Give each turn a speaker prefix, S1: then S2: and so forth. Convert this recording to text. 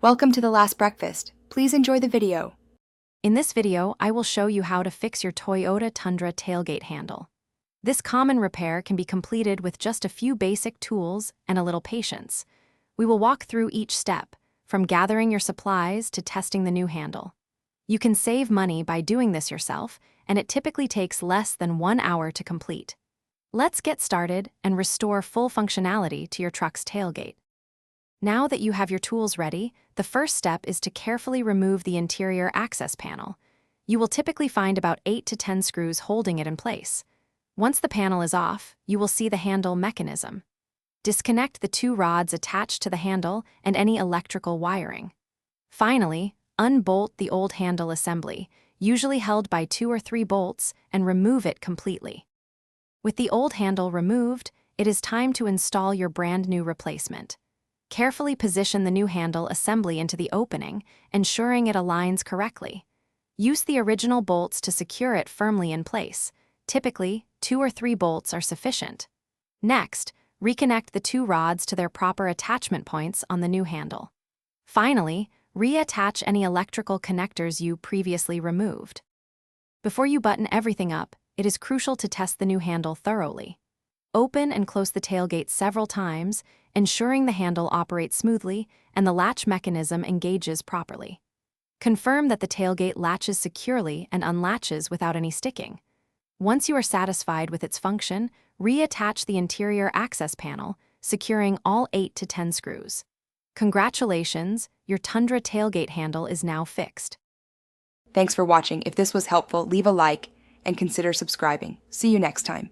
S1: Welcome to The Last Breakfast. Please enjoy the video.
S2: In this video, I will show you how to fix your Toyota Tundra tailgate handle. This common repair can be completed with just a few basic tools and a little patience. We will walk through each step, from gathering your supplies to testing the new handle. You can save money by doing this yourself, and it typically takes less than 1 hour to complete. Let's get started and restore full functionality to your truck's tailgate. Now that you have your tools ready, the first step is to carefully remove the interior access panel. You will typically find about 8 to 10 screws holding it in place. Once the panel is off, you will see the handle mechanism. Disconnect the 2 rods attached to the handle and any electrical wiring. Finally, unbolt the old handle assembly, usually held by 2 or 3 bolts, and remove it completely. With the old handle removed, it is time to install your brand new replacement. Carefully position the new handle assembly into the opening, ensuring it aligns correctly. Use the original bolts to secure it firmly in place. Typically, 2 or 3 bolts are sufficient. Next, reconnect the 2 rods to their proper attachment points on the new handle. Finally, reattach any electrical connectors you previously removed. Before you button everything up, it is crucial to test the new handle thoroughly. Open and close the tailgate several times, ensuring the handle operates smoothly and the latch mechanism engages properly. Confirm that the tailgate latches securely and unlatches without any sticking. Once you are satisfied with its function, reattach the interior access panel, securing all 8 to 10 screws. Congratulations, your Tundra tailgate handle is now fixed.
S1: Thanks for watching. If this was helpful, leave a like and consider subscribing. See you next time.